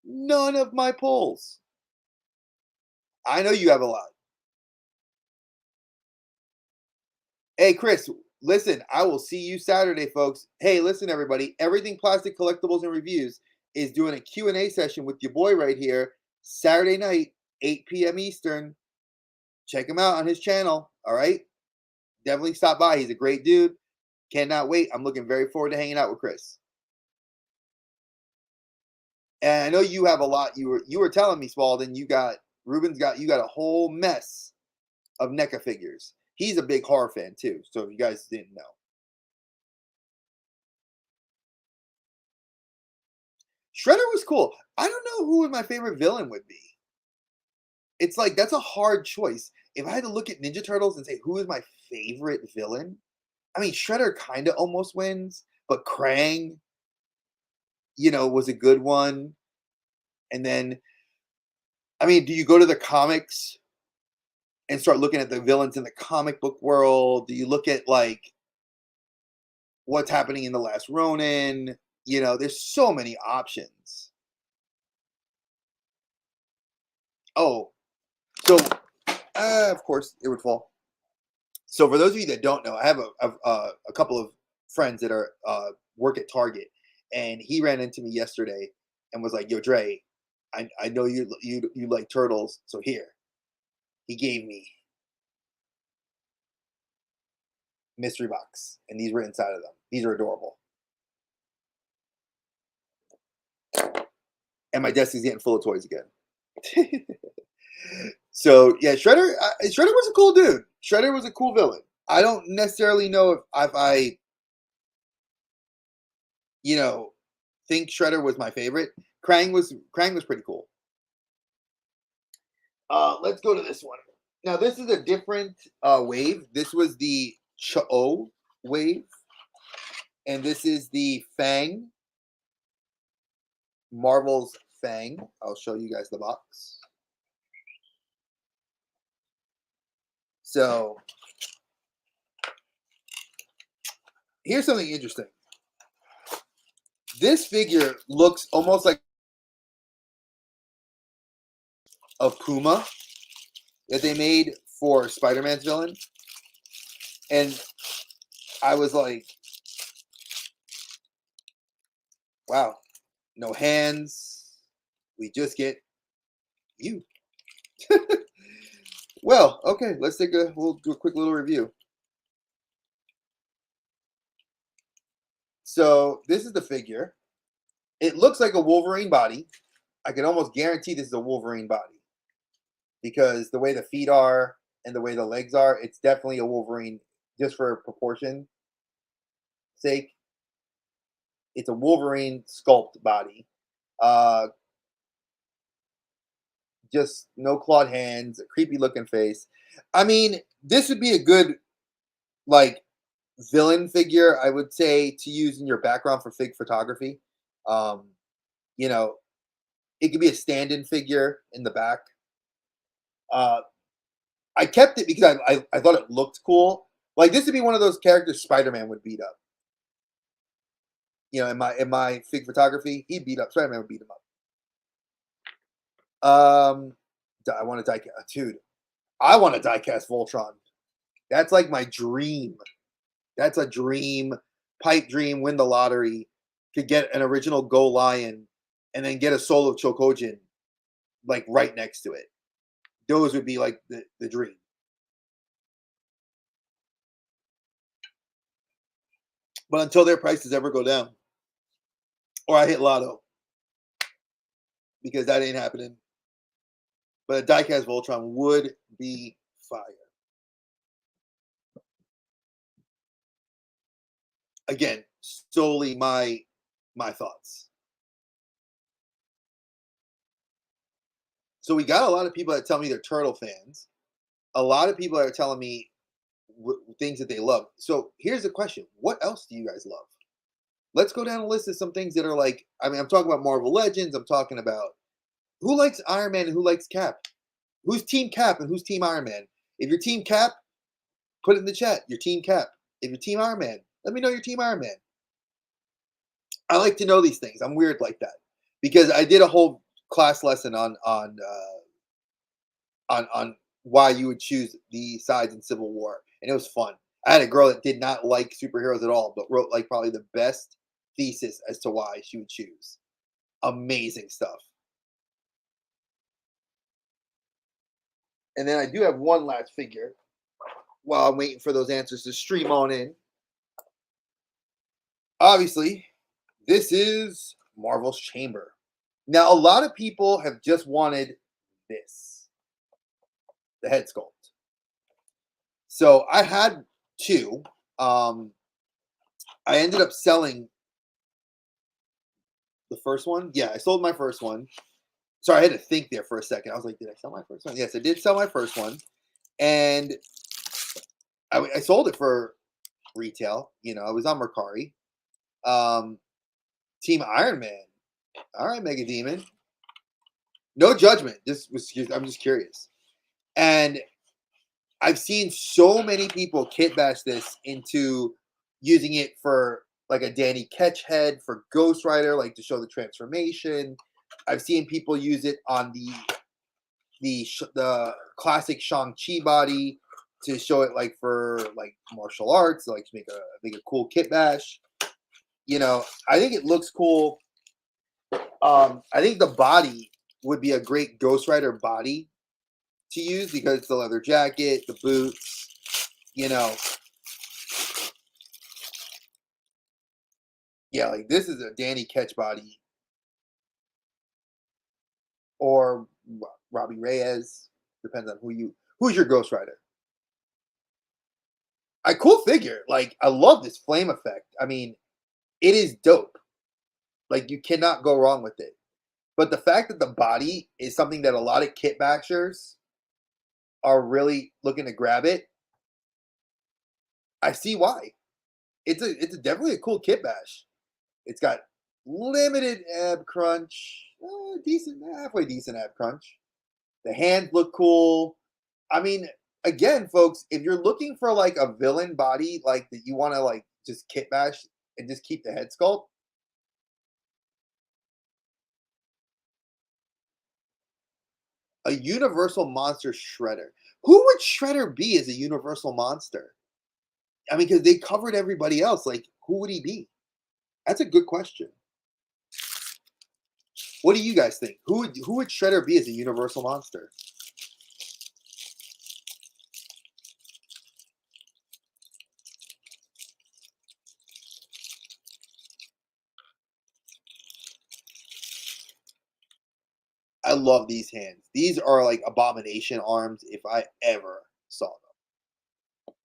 None of my pulls. I know you have a lot. Hey, Chris, listen, I will see you Saturday, folks. Hey, listen, everybody. Everything Plastic Collectibles and Reviews is doing a Q&A session with your boy right here Saturday night, 8 p.m. Eastern. Check him out on his channel, all right? Definitely stop by. He's a great dude. Cannot wait. I'm looking very forward to hanging out with Chris. And I know you have a lot. You were telling me, Spalding, you got a whole mess of NECA figures. He's a big horror fan too. So if you guys didn't know. Shredder was cool. I don't know who my favorite villain would be. It's like that's a hard choice. If I had to look at Ninja Turtles and say who is my favorite villain, I mean Shredder kind of almost wins, but Krang, was a good one. And then, I mean, do you go to the comics and start looking at the villains in the comic book world? Do you look at like what's happening in The Last Ronin? There's so many options. Oh, so of course it would fall. So for those of you that don't know, I have a couple of friends that are work at Target, and he ran into me yesterday and was like, "Yo, Dre, I know you like turtles, so here." He gave me mystery box, and these were inside of them. These are adorable. And my desk is getting full of toys again. So yeah, Shredder was a cool dude. Shredder was a cool villain. I don't necessarily know if I think Shredder was my favorite. Krang was pretty cool. Let's go to this one. Now this is a different wave. This was the Cho wave, and this is the Fang. Marvel's Fang. I'll show you guys the box. So here's something interesting. This figure looks almost like a Puma that they made for Spider-Man's villain. And I was like, wow, no hands. We just get you. Well, okay, we'll do a quick little review. So this is the figure. It looks like a Wolverine body. I can almost guarantee this is a Wolverine body because the way the feet are and the way the legs are, it's definitely a Wolverine just for proportion sake. It's a Wolverine sculpt body. Just no clawed hands, a creepy looking face. I mean, this would be a good like villain figure, I would say, to use in your background for fig photography. It could be a stand-in figure in the back. I kept it because I thought it looked cool. Like this would be one of those characters Spider-Man would beat up. In my fig photography, he'd beat up Spider-Man would beat him up. I want to die, dude. I want to die-cast Voltron. That's like my dream. That's a dream, pipe dream. Win the lottery, could get an original Go Lion, and then get a Soul of Chokojin, like right next to it. Those would be like the dream. But until their prices ever go down, or I hit lotto, because that ain't happening. But a diecast Voltron would be fire. Again, solely my thoughts. So we got a lot of people that tell me they're turtle fans. A lot of people that are telling me things that they love. So here's the question: what else do you guys love? Let's go down a list of some things that are like. I mean, I'm talking about Marvel Legends. I'm talking about who likes Iron Man and who likes Cap. Who's Team Cap and who's Team Iron Man? If you're Team Cap, put it in the chat. Your Team Cap. If you're Team Iron Man, let me know your Team Iron Man. I like to know these things. I'm weird like that because I did a whole class lesson on why you would choose the sides in Civil War, and it was fun. I had a girl that did not like superheroes at all, but wrote like probably the best thesis as to why she would choose. Amazing stuff. And then I do have one last figure while I'm waiting for those answers to stream on in. Obviously, this is Marvel's Chamber. Now, a lot of people have just wanted this, the head sculpt. So I had two. I ended up selling the first one. Yeah, I sold my first one. Sorry, I had to think there for a second. I was like, did I sell my first one? Yes, I did sell my first one. And I sold it for retail. You know, it was on Mercari. Team Iron Man. All right, Mega Demon. No judgment. I'm just curious. And I've seen so many people kit bash this into using it for like a Danny Ketch head for Ghost Rider, like to show the transformation. I've seen people use it on the classic Shang-Chi body to show it like for like martial arts, like to make a cool kit bash. You know, I think it looks cool. I think the body would be a great Ghost Rider body to use because it's the leather jacket, the boots, you know. Yeah, like this is a Danny Ketch body or Robbie Reyes. Depends on who's your Ghost Rider. A cool figure. Like I love this flame effect. I mean, it is dope. Like you cannot go wrong with it. But the fact that the body is something that a lot of kit bashers are really looking to grab it, I see why. It's definitely a cool kit bash. It's got limited ab crunch, decent, halfway decent ab crunch. The hands look cool. I mean, again, folks, if you're looking for like a villain body, like that you want to like just kit bash and just keep the head sculpt, a Universal Monster Shredder. Who would Shredder be as a Universal Monster? I mean, because they covered everybody else. Like, who would he be? That's a good question. What do you guys think? Who would Shredder be as a Universal Monster? I love these hands. These are like abomination arms if I ever saw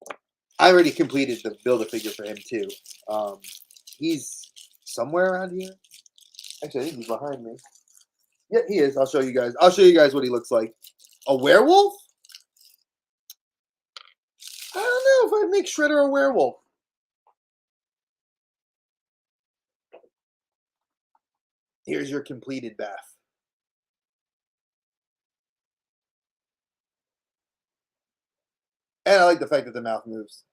them. I already completed the Build-A-Figure for him too. He's somewhere around here. Actually, I think he's behind me. Yeah, he is. I'll show you guys. I'll show you guys what he looks like. A werewolf? I don't know if I'd make Shredder a werewolf. Here's your completed bath. And I like the fact that the mouth moves.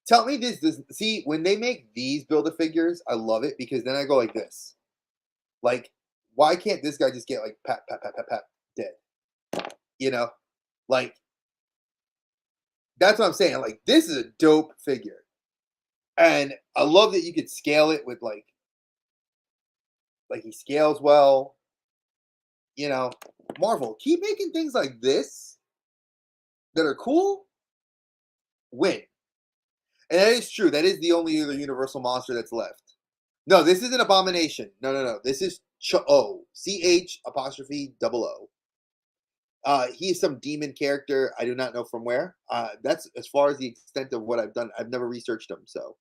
Tell me this. See, when they make these Build-A-Figures, I love it because then I go like this. Like, why can't this guy just get like pat, pat, pat, pat, pat, dead? You know? Like, that's what I'm saying. Like, this is a dope figure. And I love that you could scale it with like he scales well. You know, Marvel, keep making things like this that are cool win. And that is true. That is the only other universal monster that's left. No, this is an abomination. No, no, no. This is Cho. CH apostrophe double O. He is some demon character. I do not know from where. That's as far as the extent of what I've done. I've never researched him. So,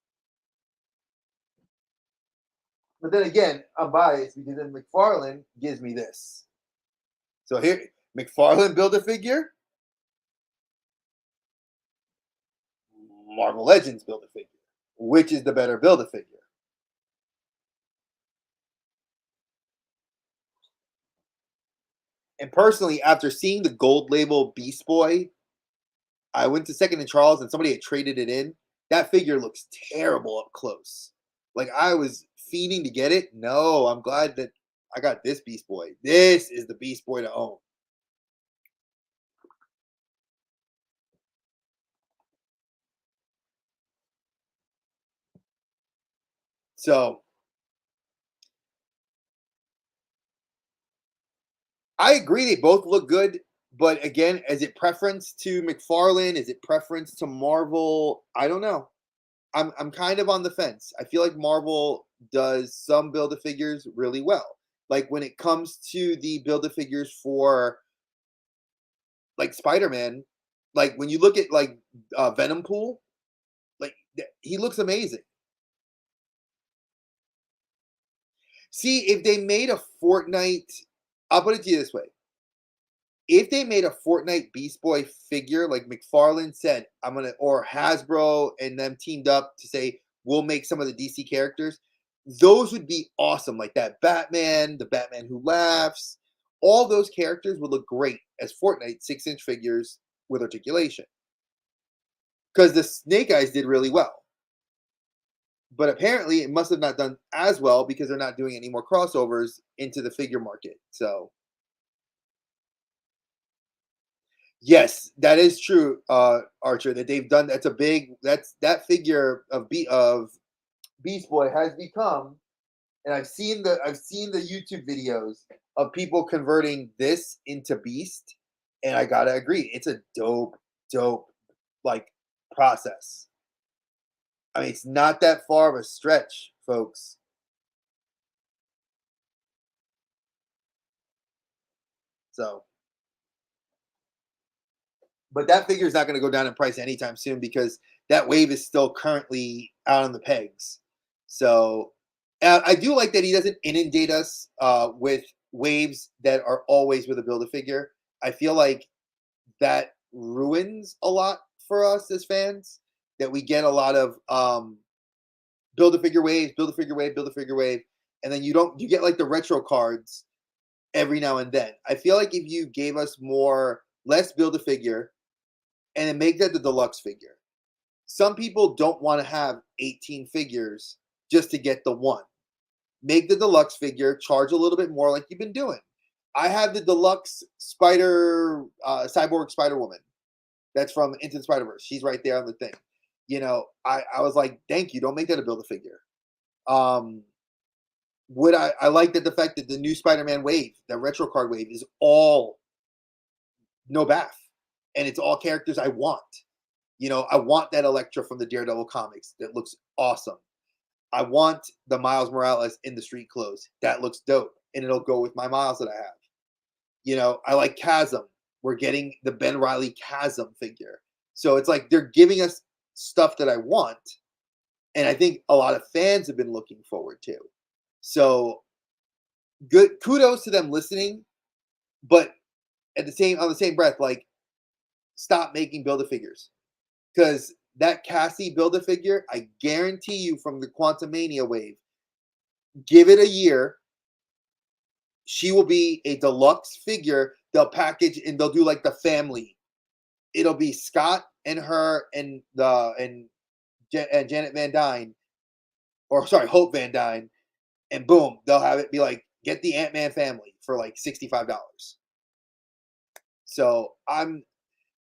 but then again, I'm biased because then McFarlane gives me this. So here, McFarlane build a figure. Marvel Legends build a figure. Which is the better build a figure? And personally, after seeing the gold label Beast Boy, I went to Second and Charles and somebody had traded it in. That figure looks terrible up close. Like I was fiending to get it. No, I'm glad that I got this Beast Boy. This is the Beast Boy to own. So I agree they both look good, but again, is it preference to McFarlane? Is it preference to Marvel? I don't know. I'm kind of on the fence. I feel like Marvel does some build a figures really well. Like when it comes to the build a figures for like Spider-Man, like when you look at like Venom Pool, like he looks amazing. See, if they made a Fortnite, I'll put it to you this way. If they made a Fortnite Beast Boy figure, like McFarlane said, I'm gonna or Hasbro and them teamed up to say we'll make some of the DC characters, those would be awesome. Like that Batman, the Batman Who Laughs, all those characters would look great as Fortnite 6-inch figures with articulation. Because the Snake Eyes did really well. But apparently it must have not done as well because they're not doing any more crossovers into the figure market. So yes, that is true, Archer. That they've done. That's a big. That's that figure of Beast Boy has become, and I've seen the YouTube videos of people converting this into Beast, and I gotta agree, it's a dope like process. I mean, it's not that far of a stretch, folks. So, but that figure is not going to go down in price anytime soon because that wave is still currently out on the pegs. So I do like that he doesn't inundate us with waves that are always with a build a figure. I feel like that ruins a lot for us as fans. That we get a lot of build a figure waves, build a figure wave, build a figure wave, and then you get like the retro cards every now and then. I feel like if you gave us more less build a figure and then make that the deluxe figure. Some people don't want to have 18 figures just to get the one. Make the deluxe figure, charge a little bit more like you've been doing. I have the deluxe cyborg Spider Woman. That's from Into the Spider Verse. She's right there on the thing. I was like, thank you. Don't make that a build a figure. Um, would I like the fact that the new Spider-Man wave, that retro card wave, is all no bath, and it's all characters I want. I want that Elektra from the Daredevil comics. That looks awesome. I want the Miles Morales in the street clothes. That looks dope, and it'll go with my Miles that I have. I like Chasm. We're getting the Ben Riley Chasm figure. So it's like they're giving us stuff that I want, and I think a lot of fans have been looking forward to. So good kudos to them listening, but on the same breath, like stop making build a figures. Because that Cassie build a figure, I guarantee you from the Quantum Mania wave, give it a year, she will be a deluxe figure. They'll package and they'll do like the family. It'll be Scott and her and Janet Van Dyne, or sorry, Hope Van Dyne, and boom, they'll have it be like get the Ant-Man family for like $65. So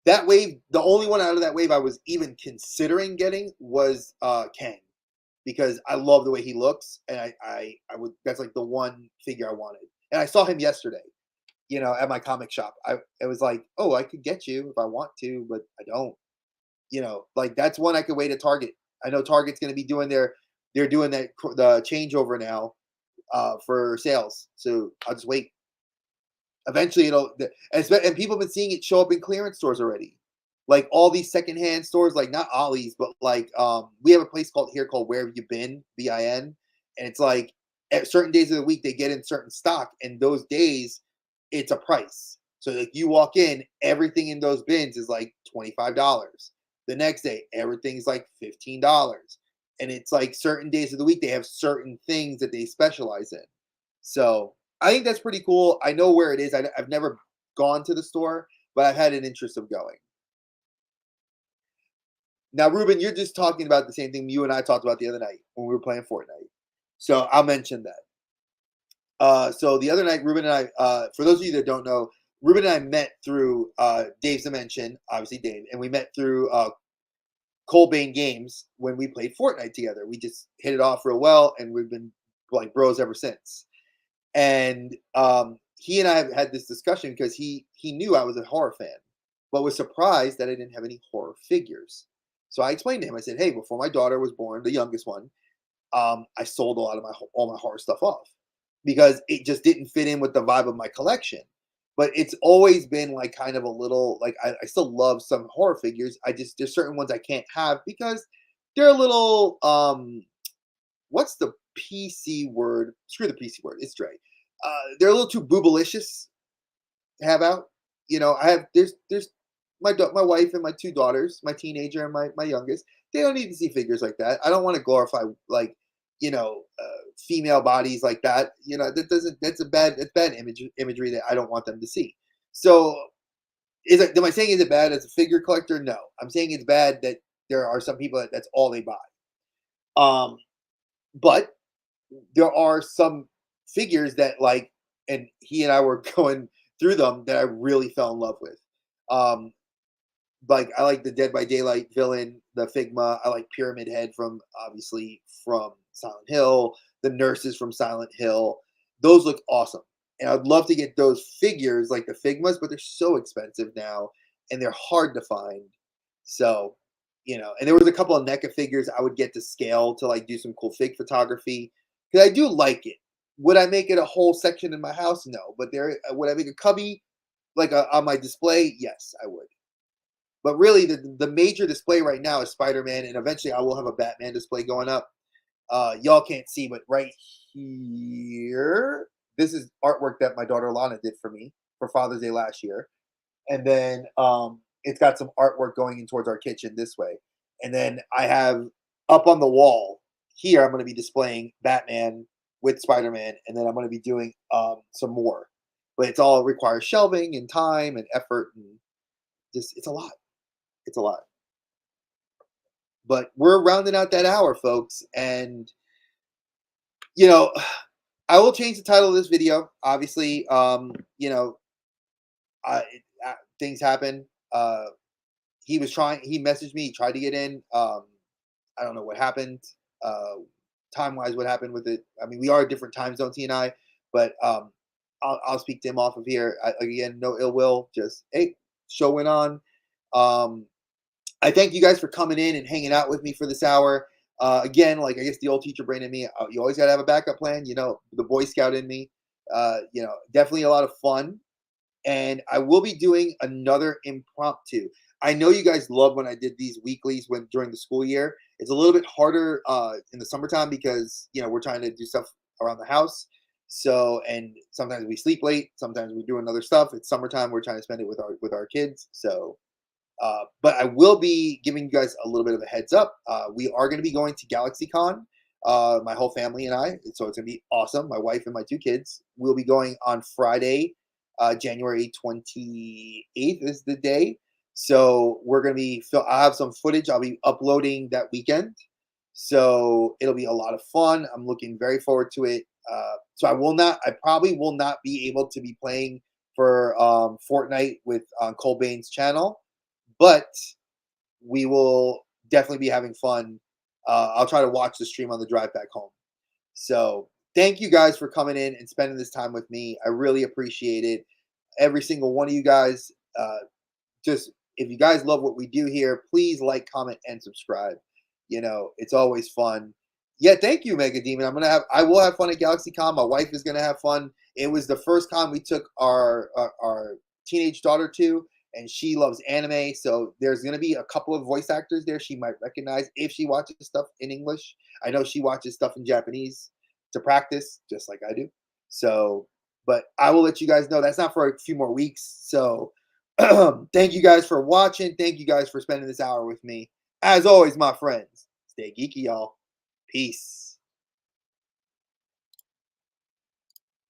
that wave, the only one out of that wave I was even considering getting was Kang, because I love the way he looks, and I would that's like the one figure I wanted. And I saw him yesterday, at my comic shop. It was like, oh, I could get you if I want to, but I don't. Like that's one I could wait at Target. I know Target's going to be doing they're doing the changeover now for sales. So I'll just wait. Eventually, and people have been seeing it show up in clearance stores already, like all these secondhand stores, like not Ollie's, but like we have a place called Where Have You Been, BIN, and it's like at certain days of the week they get in certain stock, and those days it's a price. So like you walk in, everything in those bins is like $25. The next day, everything's like $15, and it's like certain days of the week they have certain things that they specialize in. So I think that's pretty cool. I know where it is. I've never gone to the store, but I've had an interest of going. Now, Ruben, you're just talking about the same thing you and I talked about the other night when we were playing Fortnite. So I'll mention that. So the other night, Ruben and I, for those of you that don't know, Ruben and I met through Dave's Dimension, obviously Dave, and we met through Colbane Games when we played Fortnite together. We just hit it off real well, and we've been like bros ever since. And he and I have had this discussion because he knew I was a horror fan, but was surprised that I didn't have any horror figures. So I explained to him. I said, "Hey, before my daughter was born, the youngest one, I sold a lot of all my horror stuff off because it just didn't fit in with the vibe of my collection. But it's always been like kind of a little like I still love some horror figures. There's certain ones I can't have because they're a little what's the PC word? Screw the PC word. It's Dre. They're a little too boobalicious to have out. I have there's my wife and my two daughters, my teenager and my youngest. They don't need to see figures like that. I don't want to glorify like female bodies like that. That's bad imagery that I don't want them to see. So am I saying is it bad as a figure collector? No, I'm saying it's bad that there are some people that's all they buy. But there are some figures that like, and he and I were going through them that I really fell in love with. Like I like the Dead by Daylight villain, the Figma. I like Pyramid Head from Silent Hill, the nurses from Silent Hill. Those look awesome. And I'd love to get those figures like the Figmas, but they're so expensive now and they're hard to find. So, and there was a couple of NECA figures I would get to scale to like do some cool fig photography because I do like it. Would I make it a whole section in my house? No. But would I make a cubby like on my display? Yes, I would. But really, the major display right now is Spider-Man, and eventually I will have a Batman display going up. Y'all can't see, but right here, this is artwork that my daughter Lana did for me for Father's Day last year. And then it's got some artwork going in towards our kitchen this way. And then I have up on the wall here, I'm going to be displaying Batman with Spider-Man, and then I'm going to be doing some more. But it's all requires shelving and time and effort, and just it's a lot. It's a lot. But we're rounding out that hour, folks, and I will change the title of this video. Obviously, things happen. He messaged me, he tried to get in. I don't know what happened. Time wise, what happened with it. I mean, we are different time zones, he and I, but I'll speak to him off of here. Again, no ill will, just hey, show went on. I thank you guys for coming in and hanging out with me for this hour. Again, like I guess the old teacher brain in me, you always got to have a backup plan. The Boy Scout in me. Definitely a lot of fun. And I will be doing another impromptu. I know you guys love when I did these weeklies during the school year. It's a little bit harder in the summertime because we're trying to do stuff around the house. So, and sometimes we sleep late. Sometimes we're doing other stuff. It's summertime. We're trying to spend it with our kids. So. But I will be giving you guys a little bit of a heads up. We are going to be going to GalaxyCon, my whole family and I. So it's going to be awesome. My wife and my two kids. We'll be going on Friday, January 28th is the day. So we're going to be, I'll have some footage I'll be uploading that weekend. So it'll be a lot of fun. I'm looking very forward to it. So I probably will not be able to be playing for Fortnite with on Colbane's channel. But we will definitely be having fun. I'll try to watch the stream on the drive back home. So thank you guys for coming in and spending this time with me. I really appreciate it. Every single one of you guys, If you guys love what we do here, please like, comment, and subscribe. You know, it's always fun. Yeah, thank you, Mega Demon. I will have fun at GalaxyCon. My wife is gonna have fun. It was the first con we took our teenage daughter to, and she loves anime. So there's gonna be a couple of voice actors there she might recognize if she watches stuff in English. I know she watches stuff in Japanese to practice, just like I do. So, but I will let you guys know that's not for a few more weeks. So, thank you guys for watching. Thank you guys for spending this hour with me. As always, my friends, stay geeky, y'all. Peace.